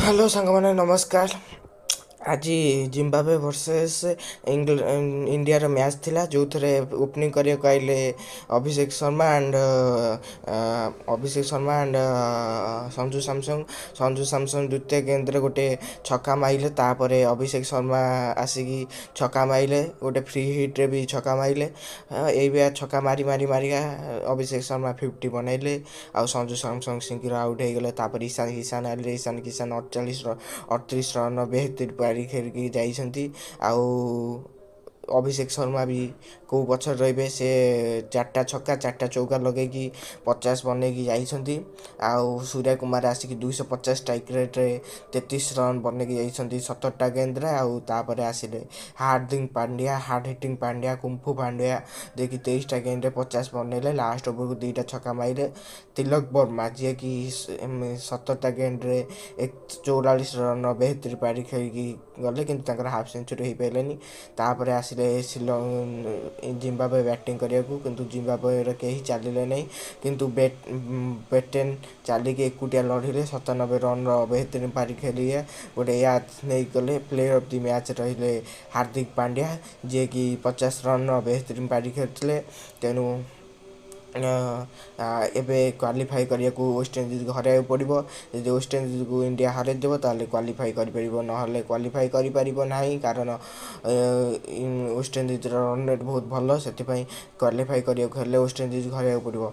Hello ସାଙ୍ଗମାନେ ନମସ୍କାର। ଆଜି ଜିମ୍ବାବେ ଭର୍ସେସ୍ ଇଣ୍ଡିଆର ମ୍ୟାଚ୍ ଥିଲା, ଯେଉଁଥିରେ ଓପନିଂ କରିବାକୁ ଆଇଲେ ଅଭିଷେକ ଶର୍ମା ଆଣ୍ଡ ସଞ୍ଜୁ ସାମସଙ୍ଗ। ସଞ୍ଜୁ ସାମସଙ୍ଗ ଦ୍ୱିତୀୟ ଗେନ୍ଦରେ ଗୋଟେ ଛକା ମାଇଲେ, ତାପରେ ଅଭିଷେକ ଶର୍ମା ଆସିକି ଛକା ମାଇଲେ, ଗୋଟେ ଫ୍ରି ହିଟ୍ରେ ବି ଛକା ମାଇଲେ। ଏଇ ବ୍ୟାଚ୍ ଛକା ମାରିକା ଅଭିଷେକ ଶର୍ମା 50 ବନେଇଲେ, ଆଉ ସଞ୍ଜୁ ସାମସଙ୍ଗ ଶୀଘ୍ର ଆଉଟ୍ ହେଇଗଲେ। ତାପରେ ଇଶାନ କିଶାନ 38 ରନ୍ 72 ପାରି ଖେଳିକି ଯାଇଛନ୍ତି। ଆଉ ଅଭିଷେକ ଶର୍ମା ବି କେଉଁ ପଛରେ ରହିବେ, ସେ 4ଟା ଛକା 4ଟା ଚୌକା ଲଗେଇକି 50 ବନେଇକି ଯାଇଛନ୍ତି। ଆଉ ସୂର୍ୟ କୁମାର ଆସିକି 250 ଷ୍ଟ୍ରାଇକ୍ ରେଟ୍ରେ 33 ରନ୍ ବନେଇକି ଯାଇଛନ୍ତି 17ଟା ଗେନ୍ଦରେ। ଆଉ ତାପରେ ଆସିଲେ hard hitting Pandya kung fu Pandya ଯିଏକି 23ଟା ଗେନ୍ଦରେ 50 ବନେଇଲେ। ଲାଷ୍ଟ ଓଭରକୁ 2ଟା ଛକା ମାରିଲେ। ତିଲକ ବର୍ମା ଯିଏକି 17ଟା ଗେନ୍ଦରେ 44 ରନ୍ 72 ପାରି ଖେଳିକି ଗଲେ, କିନ୍ତୁ ତାଙ୍କର ହାଫ୍ ସେଞ୍ଚୁରୀ ହେଇପାରିଲେନି। ତାପରେ ଆସିଲେ ଜିମ୍ବାବେ ବ୍ୟାଟିଂ କରିବାକୁ, କିନ୍ତୁ ଜିମ୍ବାବେର କେହି ଚାଲିଲେ ନାହିଁ। କିନ୍ତୁ ବେଟେନ୍ ଚାଲିକି ଏକୁଟିଆ ଲଢ଼ିଲେ, 97 ରନ୍ର 72 ପାରି ଖେଳିଲେ, ଗୋଟେ ମ୍ୟାଚ୍ ନେଇଗଲେ। ପ୍ଲେୟର୍ ଅଫ୍ ଦି ମ୍ୟାଚ୍ ରହିଲେ ହାର୍ଦ୍ଦିକ ପାଣ୍ଡ୍ୟା, ଯିଏକି 50 ରନ୍ର 72 ପାରି ଖେଳିଥିଲେ। ତେଣୁ ଏବେ କ୍ୱାଲିଫାଇ କରିବାକୁ ୱେଷ୍ଟଇଣ୍ଡିଜକୁ ହରାଇବାକୁ ପଡ଼ିବ। ଯଦି ୱେଷ୍ଟଇଣ୍ଡିଜକୁ ଇଣ୍ଡିଆ ହରାଇଦେବ ତାହେଲେ କ୍ୱାଲିଫାଇ କରିପାରିବ, ନହେଲେ କ୍ୱାଲିଫାଇ କରିପାରିବ ନାହିଁ, କାରଣ ୱେଷ୍ଟଇଣ୍ଡିଜର ରନ୍ ରେଟ୍ ବହୁତ ଭଲ। ସେଥିପାଇଁ କ୍ୱାଲିଫାଇ କରିବାକୁ ହେଲେ ୱେଷ୍ଟଇଣ୍ଡିଜକୁ ହରାଇବାକୁ ପଡ଼ିବ।